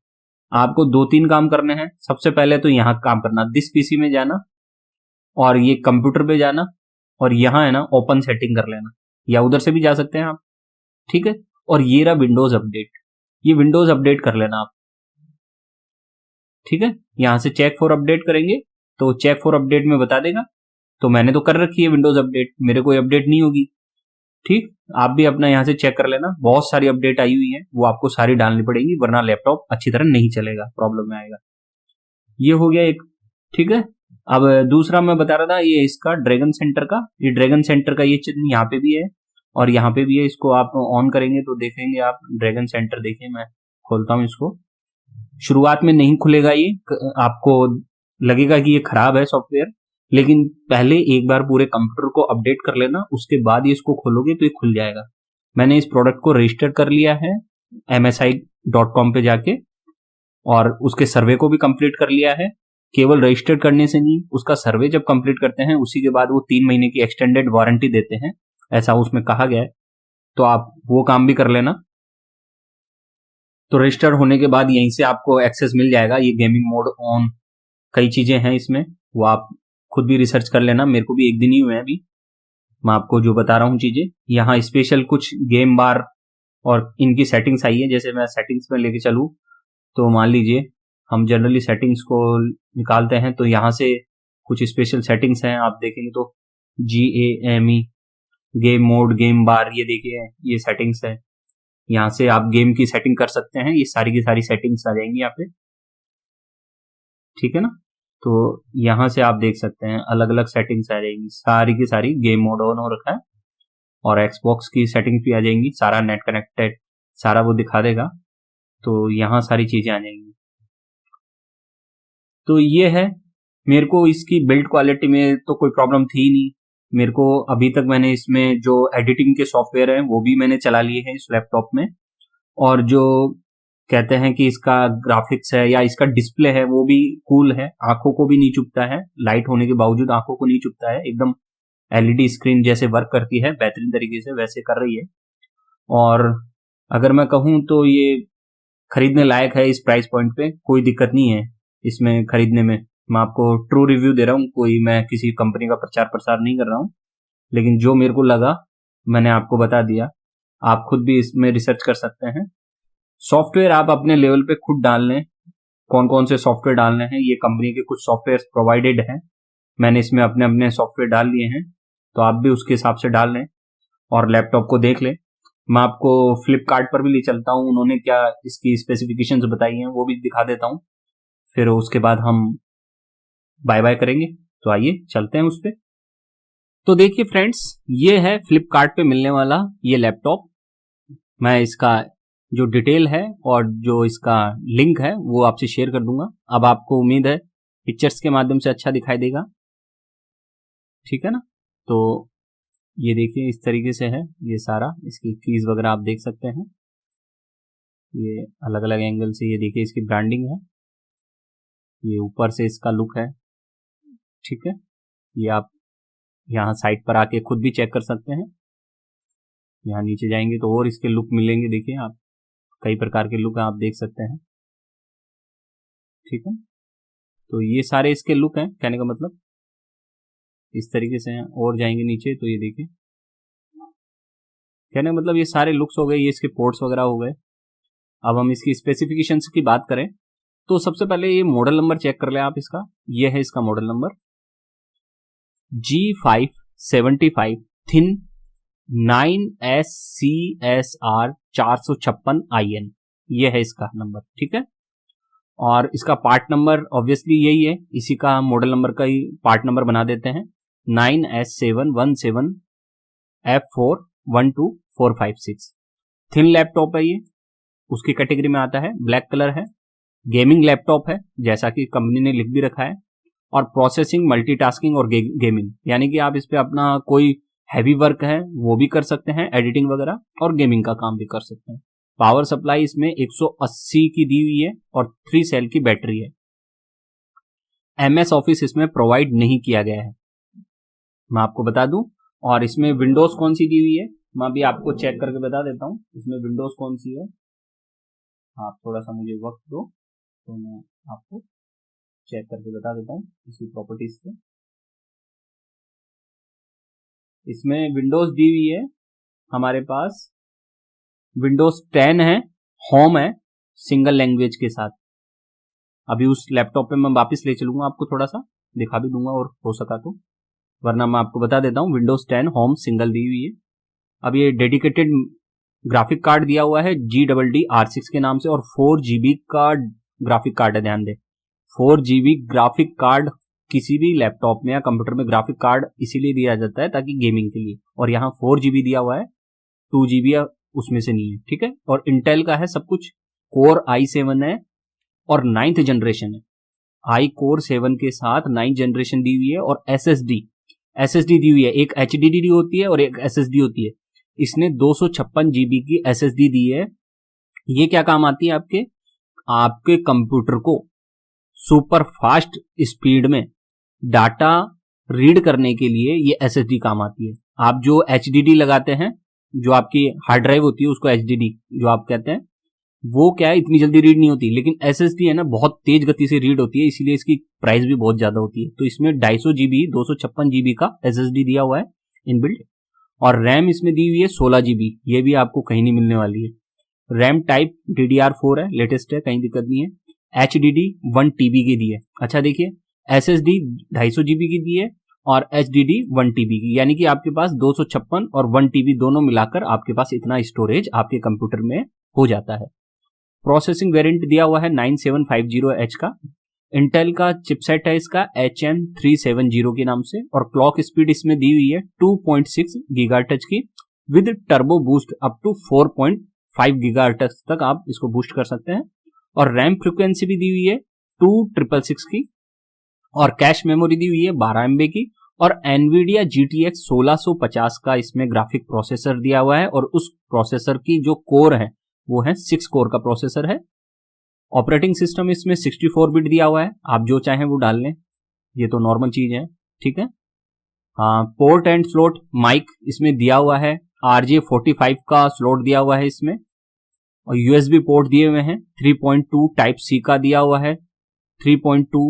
आपको 2-3 काम करने हैं। सबसे पहले तो यहाँ काम करना, दिस पीसी में जाना और ये कंप्यूटर पे जाना, और यहाँ है ना ओपन सेटिंग कर लेना, या उधर से भी जा सकते हैं आप, ठीक है। और ये रहा विंडोज अपडेट, ये विंडोज अपडेट कर लेना आप, ठीक है। यहां से चेक फॉर अपडेट करेंगे तो चेक फॉर अपडेट में बता देगा। तो मैंने तो कर रखी है विंडोज अपडेट, मेरे कोई अपडेट नहीं होगी, ठीक, आप भी अपना यहाँ से चेक कर लेना, बहुत सारी अपडेट आई हुई है, वो आपको सारी डालनी पड़ेगी वरना लैपटॉप अच्छी तरह नहीं चलेगा, प्रॉब्लम में आएगा। ये हो गया एक, ठीक है। अब दूसरा मैं बता रहा था ये इसका ड्रैगन सेंटर का, ये ड्रैगन सेंटर का ये चिन्ह यहाँ पे भी है और यहाँ पे भी है। इसको आप ऑन करेंगे तो देखेंगे आप ड्रैगन सेंटर। देखिए मैं खोलता हूँ इसको, शुरुआत में नहीं खुलेगा ये, आपको लगेगा कि ये खराब है सॉफ्टवेयर, लेकिन पहले एक बार पूरे कंप्यूटर को अपडेट कर लेना, उसके बाद ये इसको खोलोगे तो ये खुल जाएगा। मैंने इस प्रोडक्ट को रजिस्टर कर लिया है msi.com पे जाके और उसके सर्वे को भी कंप्लीट कर लिया है। केवल रजिस्टर करने से नहीं, उसका सर्वे जब कंप्लीट करते हैं उसी के बाद वो 3 महीने की एक्सटेंडेड वारंटी देते हैं, ऐसा उसमें कहा गया है, तो आप वो काम भी कर लेना। तो रजिस्टर होने के बाद यहीं से आपको एक्सेस मिल जाएगा, ये गेमिंग मोड ऑन, कई चीजें हैं इसमें, वो आप खुद भी रिसर्च कर लेना। मेरे को भी एक दिन ही हुए हैं अभी, मैं आपको जो बता रहा हूँ चीजें। यहाँ स्पेशल कुछ गेम बार और इनकी सेटिंग्स आई है, जैसे मैं सेटिंग्स में लेके चलूँ तो मान लीजिए हम जनरली सेटिंग्स को निकालते हैं तो यहाँ से कुछ स्पेशल सेटिंग्स हैं, आप देखेंगे तो GAME गेम मोड, गेम बार, ये देखिए ये सेटिंग्स है। यहाँ से आप गेम की सेटिंग कर सकते हैं, ये सारी की सारी सेटिंग्स आ जाएंगी यहाँ पे, ठीक है ना। तो यहाँ से आप देख सकते हैं अलग अलग सेटिंग्स आ जाएंगी, सारी की सारी गेम मोड ऑन हो रखा है और एक्सबॉक्स की सेटिंग्स भी आ जाएंगी, सारा नेट कनेक्टेड, सारा वो दिखा देगा, तो यहाँ सारी चीजें आ जाएंगी। तो ये है, मेरे को इसकी बिल्ड क्वालिटी में तो कोई प्रॉब्लम थी नहीं। मेरे को अभी तक मैंने इसमें जो एडिटिंग के सॉफ्टवेयर हैं वो भी मैंने चला लिए हैं इस लैपटॉप में, और जो कहते हैं कि इसका ग्राफिक्स है या इसका डिस्प्ले है वो भी कूल है, आंखों को भी नहीं चुभता है, लाइट होने के बावजूद आंखों को नहीं चुभता है, एकदम LED स्क्रीन जैसे वर्क करती है बेहतरीन तरीके से वैसे कर रही है। और अगर मैं कहूँ तो ये खरीदने लायक है, इस प्राइस पॉइंट पे कोई दिक्कत नहीं है इसमें खरीदने में। मैं आपको ट्रू रिव्यू दे रहा हूँ, कोई मैं किसी कंपनी का प्रचार प्रसार नहीं कर रहा हूँ, लेकिन जो मेरे को लगा मैंने आपको बता दिया, आप खुद भी इसमें रिसर्च कर सकते हैं। सॉफ्टवेयर आप अपने लेवल पे खुद डाल लें, कौन कौन से सॉफ्टवेयर डालने हैं, ये कंपनी के कुछ सॉफ्टवेयर प्रोवाइडेड हैं, मैंने इसमें अपने अपने सॉफ्टवेयर डाल लिए हैं, तो आप भी उसके हिसाब से डाल लें और लैपटॉप को देख लें। मैं आपको फ्लिपकार्ट पर भी ले चलता हूँ, उन्होंने क्या इसकी स्पेसिफिकेशंस बताई हैं वो भी दिखा देता हूँ, फिर उसके बाद हम बाय बाय करेंगे। तो आइए चलते हैं उस पर। तो देखिए फ्रेंड्स, ये है फ्लिपकार्ट पे मिलने वाला ये लैपटॉप। मैं इसका जो डिटेल है और जो इसका लिंक है वो आपसे शेयर कर दूंगा। अब आपको उम्मीद है पिक्चर्स के माध्यम से अच्छा दिखाई देगा, ठीक है ना। तो ये देखिए इस तरीके से है ये सारा, इसकी कीज वगैरह आप देख सकते हैं, ये अलग अलग एंगल से, ये देखिए इसकी ब्रांडिंग है, ये ऊपर से इसका लुक है, ठीक है। ये आप यहाँ साइड पर आके खुद भी चेक कर सकते हैं, यहाँ नीचे जाएंगे तो और इसके लुक मिलेंगे, देखिए आप कई प्रकार के लुक आप देख सकते हैं, ठीक है। तो ये सारे इसके लुक हैं, कहने का मतलब इस तरीके से हैं। और जाएंगे नीचे तो ये देखिए, कहने का मतलब ये सारे लुक्स हो गए, ये इसके पोर्ट्स वगैरह हो गए। अब हम इसकी स्पेसिफिकेशंस की बात करें तो सबसे पहले ये मॉडल नंबर चेक कर लें आप इसका, ये है इसका model number G575 thin 9SCSR 456IN, ये है इसका नंबर, ठीक है। और इसका पार्ट नंबर ऑब्वियसली यही है, इसी का मॉडल नंबर का ही पार्ट नंबर बना देते हैं, 9S717F412456। थिन लैपटॉप है ये, उसकी कैटेगरी में आता है, ब्लैक कलर है, गेमिंग लैपटॉप है जैसा कि कंपनी ने लिख भी रखा है, और प्रोसेसिंग, मल्टीटास्किंग और गेमिंग, यानी कि आप इस पे अपना कोई हैवी वर्क है वो भी कर सकते हैं, एडिटिंग वगैरह, और गेमिंग का काम भी कर सकते हैं। पावर सप्लाई इसमें 180 की दी हुई है और 3 सेल की बैटरी है। MS ऑफिस इसमें प्रोवाइड नहीं किया गया है, मैं आपको बता दूं। और इसमें विंडोज कौन सी दी हुई है मैं भी आपको चेक करके बता देता हूं, इसमें विंडोज कौन सी है। आप थोड़ा सा मुझे वक्त दो तो मैं आपको चेक करके बता देता हूँ इसकी प्रॉपर्टीज से। इसमें विंडोज दी हुई है हमारे पास, विंडोज 10 है, होम है, सिंगल लैंग्वेज के साथ। अभी उस लैपटॉप पे मैं वापस ले चलूंगा, आपको थोड़ा सा दिखा भी दूंगा और हो सका तो, वरना मैं आपको बता देता हूँ, विंडोज 10 होम सिंगल दी हुई है। अब ये डेडिकेटेड ग्राफिक कार्ड दिया हुआ है GDDR6 के नाम से, और 4GB का ग्राफिक कार्ड है, ध्यान दें 4GB ग्राफिक कार्ड किसी भी लैपटॉप में या कंप्यूटर में ग्राफिक कार्ड इसीलिए दिया जाता है ताकि गेमिंग के लिए, और यहाँ 4GB दिया हुआ है, 2GB या उसमें से नहीं है, ठीक है। और इंटेल का है सब कुछ, कोर i7 है और 9th जनरेशन है, i कोर 7 के साथ 9th जनरेशन दी हुई है, और SSD दी हुई है, एक HDD होती है और एक SSD होती है, इसने 256 GB की SSD दी है। ये क्या काम आती है आपके कंप्यूटर को सुपर फास्ट स्पीड में डाटा रीड करने के लिए ये SSD काम आती है। आप जो HDD लगाते हैं, जो आपकी हार्ड ड्राइव होती है उसको HDD जो आप कहते हैं, वो क्या है इतनी जल्दी रीड नहीं होती, लेकिन SSD है ना बहुत तेज गति से रीड होती है, इसीलिए इसकी प्राइस भी बहुत ज्यादा होती है। तो इसमें 250 GB 256 GB का SSD दिया हुआ है इनबिल्ट, और रैम इसमें दी हुई है 16 GB, ये भी आपको कहीं नहीं मिलने वाली है। रैम टाइप DDR4 है, लेटेस्ट है, कहीं दिक्कत नहीं है। HDD 1 TB की दी है। अच्छा देखिए, SSD 250 GB की दी है और HDD 1 TB की, यानी कि आपके पास 256 और 1 TB दोनों मिलाकर आपके पास इतना स्टोरेज आपके कंप्यूटर में हो जाता है। प्रोसेसिंग वेरिएंट दिया हुआ है 9750H का। इंटेल का चिपसेट है इसका HM370 के नाम से, और क्लॉक स्पीड इसमें दी हुई है 2.6 GHz की with turbo boost up to 4.5 GHz तक आप इसको बूस्ट कर सकते हैं। और रैम फ्रिक्वेंसी भी दी हुई है 2666 की, और कैश मेमोरी दी हुई है 12 MB की, और एनवीडिया GTX 1650 का इसमें ग्राफिक प्रोसेसर दिया हुआ है, और उस प्रोसेसर की जो कोर है वो है 6 कोर का प्रोसेसर है। ऑपरेटिंग सिस्टम इसमें 64 बिट दिया हुआ है, आप जो चाहें वो डाल लें, ये तो नॉर्मल चीज है, ठीक है। हाँ, पोर्ट एंड स्लॉट माइक इसमें दिया हुआ है, RJ45 का स्लॉट दिया हुआ है इसमें, और USB पोर्ट दिए हुए हैं, 3.2 टाइप C का दिया हुआ है, 3.2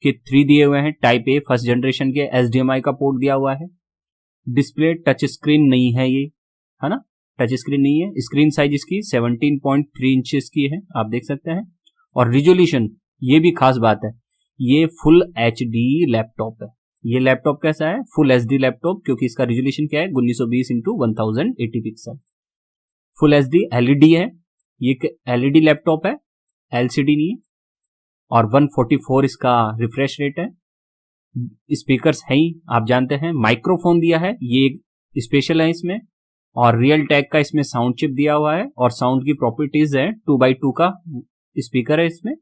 के 3 दिए हुए हैं, टाइप A फर्स्ट जनरेशन के HDMI का पोर्ट दिया हुआ है। डिस्प्ले टच स्क्रीन नहीं है ये, है ना, टच स्क्रीन नहीं है। स्क्रीन साइज इसकी 17.3 इंचेस की है, आप देख सकते हैं। और रिजोल्यूशन, ये भी खास बात है, ये फुल HD लैपटॉप है। ये लैपटॉप कैसा है? फुल HD लैपटॉप, क्योंकि इसका रिजोल्यूशन क्या है 1920x1080 pixel. Full HD LED है, ये LED लैपटॉप है, LCD नहीं है। और 144 इसका रिफ्रेश रेट है। स्पीकर्स है ही, आप जानते हैं। माइक्रोफोन दिया है, ये स्पेशल है इसमें, और रियल टैग का इसमें साउंड चिप दिया हुआ है, और साउंड की प्रॉपर्टीज है 2x2 का स्पीकर है इसमें।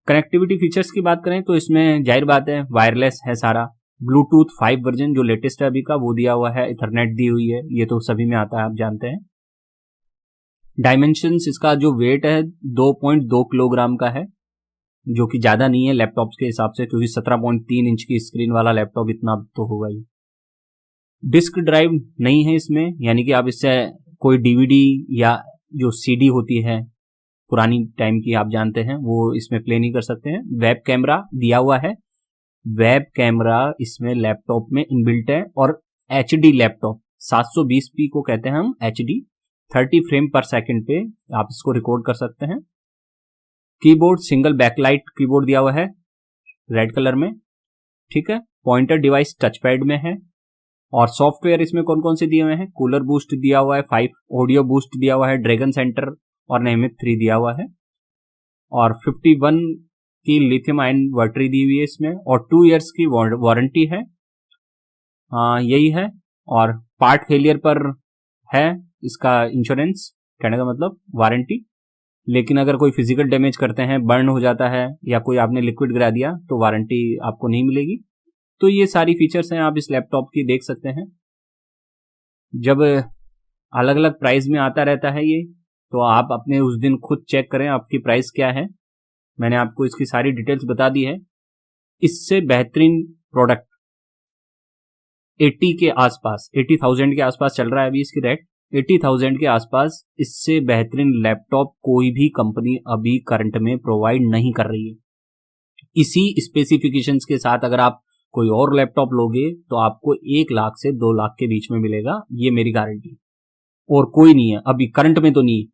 कनेक्टिविटी फीचर्स की बात करें तो इसमें जाहिर बात है वायरलेस है सारा। ब्लूटूथ 5 वर्जन जो लेटेस्ट है अभी का वो दिया हुआ है, इथरनेट दी हुई है, ये तो सभी में आता है, आप जानते हैं। डायमेंशंस, इसका जो वेट है 2.2 किलोग्राम का है, जो कि ज्यादा नहीं है लैपटॉप्स के हिसाब से, क्योंकि 17.3 इंच की स्क्रीन वाला लैपटॉप इतना तो होगा ही। डिस्क ड्राइव नहीं है इसमें, यानी कि आप इससे कोई DVD या जो CD होती है पुरानी टाइम की, आप जानते हैं, वो इसमें प्ले नहीं कर सकते हैं। वेब कैमरा दिया हुआ है, वेब कैमरा इसमें लैपटॉप में इनबिल्ट है, और HD लैपटॉप 720p को कहते हैं हम HD, 30 फ्रेम पर सेकंड पे आप इसको रिकॉर्ड कर सकते हैं। कीबोर्ड सिंगल बैकलाइट कीबोर्ड दिया हुआ है रेड कलर में, ठीक है। पॉइंटर डिवाइस टच पैड में है। और सॉफ्टवेयर इसमें कौन कौन से दिए हुए हैं? कूलर बूस्ट दिया हुआ है 5, ऑडियो बूस्ट दिया हुआ है, ड्रैगन सेंटर और नेमिथ 3 दिया हुआ है, और 51 की लिथियम आयन बैटरी दी हुई है इसमें, और 2 इयर्स की वारंटी है। यही है। और पार्ट फेलियर पर है इसका इंश्योरेंस, कहने का मतलब वारंटी, लेकिन अगर कोई फिजिकल डैमेज करते हैं, बर्न हो जाता है या कोई आपने लिक्विड गिरा दिया तो वारंटी आपको नहीं मिलेगी। तो ये सारी फीचर्स हैं, आप इस लैपटॉप की देख सकते हैं। जब अलग अलग प्राइस में आता रहता है ये, तो आप अपने उस दिन खुद चेक करें आपकी प्राइस क्या है। मैंने आपको इसकी सारी डिटेल्स बता दी है। इससे बेहतरीन प्रोडक्ट 80 के आसपास, 80,000 के आसपास चल रहा है अभी इसकी रेट, 80,000 के आसपास। इससे बेहतरीन लैपटॉप कोई भी कंपनी अभी करंट में प्रोवाइड नहीं कर रही है। इसी स्पेसिफिकेशंस के साथ अगर आप कोई और लैपटॉप लोगे तो आपको 1 लाख से 2 लाख के बीच में मिलेगा, ये मेरी गारंटी, और कोई नहीं है अभी करंट में तो नहीं।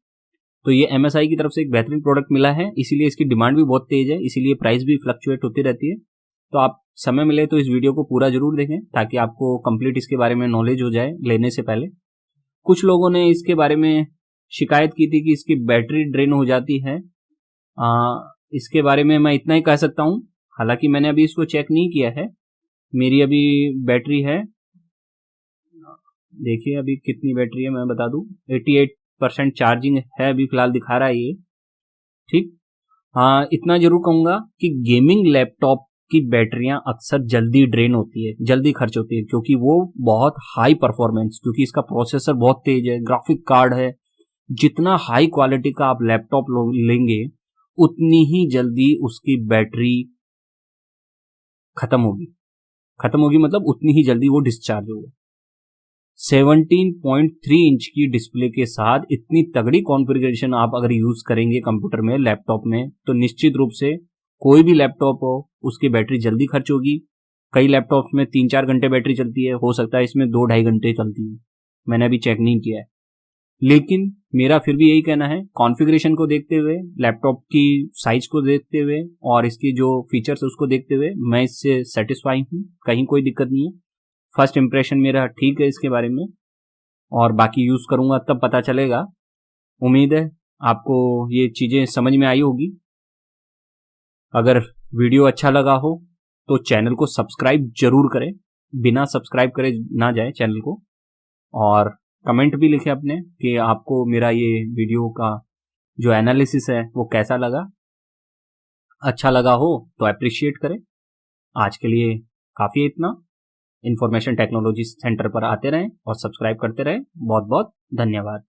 तो ये MSI की तरफ से एक बेहतरीन प्रोडक्ट मिला है, इसीलिए इसकी डिमांड भी बहुत तेज है, इसीलिए प्राइस भी फ्लक्चुएट होती रहती है। तो आप समय मिले तो इस वीडियो को पूरा जरूर देखें, ताकि आपको कंप्लीट इसके बारे में नॉलेज हो जाए लेने से पहले। कुछ लोगों ने इसके बारे में शिकायत की थी कि इसकी बैटरी ड्रेन हो जाती है। इसके बारे में मैं इतना ही कह सकता हूँ, हालांकि मैंने अभी इसको चेक नहीं किया है। मेरी अभी बैटरी है, देखिए अभी कितनी बैटरी है मैं बता दूं, 88% चार्जिंग है अभी फिलहाल दिखा रहा है ये। ठीक, हाँ इतना जरूर कहूँगा कि गेमिंग लैपटॉप की बैटरियां अक्सर जल्दी ड्रेन होती है, जल्दी खर्च होती है, क्योंकि वो बहुत हाई परफॉर्मेंस, क्योंकि इसका प्रोसेसर बहुत तेज है, ग्राफिक कार्ड है, जितना हाई क्वालिटी का आप लैपटॉप लेंगे उतनी ही जल्दी उसकी बैटरी खत्म होगी मतलब उतनी ही जल्दी वो डिस्चार्ज होगा। 17.3 इंच की डिस्प्ले के साथ इतनी तगड़ी कॉन्फ़िगरेशन आप अगर यूज करेंगे कंप्यूटर में, लैपटॉप में, तो निश्चित रूप से कोई भी लैपटॉप हो उसकी बैटरी जल्दी खर्च होगी। कई लैपटॉप्स में 3-4 घंटे बैटरी चलती है, हो सकता है इसमें 2-2.5 घंटे चलती है, मैंने अभी चेक नहीं किया है। लेकिन मेरा फिर भी यही कहना है, कॉन्फ़िगरेशन को देखते हुए, लैपटॉप की साइज को देखते हुए और इसकी जो फीचर्स है उसको देखते हुए मैं इससे सेटिस्फाई हूँ, कहीं कोई दिक्कत नहीं है। फर्स्ट इंप्रेशन मेरा ठीक है इसके बारे में, और बाकी यूज़ करूँगा तब पता चलेगा। उम्मीद है आपको ये चीज़ें समझ में आई होगी। अगर वीडियो अच्छा लगा हो तो चैनल को सब्सक्राइब जरूर करें, बिना सब्सक्राइब करे ना जाए चैनल को, और कमेंट भी लिखें अपने कि आपको मेरा ये वीडियो का जो एनालिसिस है वो कैसा लगा। अच्छा लगा हो तो अप्रिशिएट करें। आज के लिए काफ़ी है इतना। इंफॉर्मेशन टेक्नोलॉजी सेंटर पर आते रहें और सब्सक्राइब करते रहें। बहुत बहुत धन्यवाद।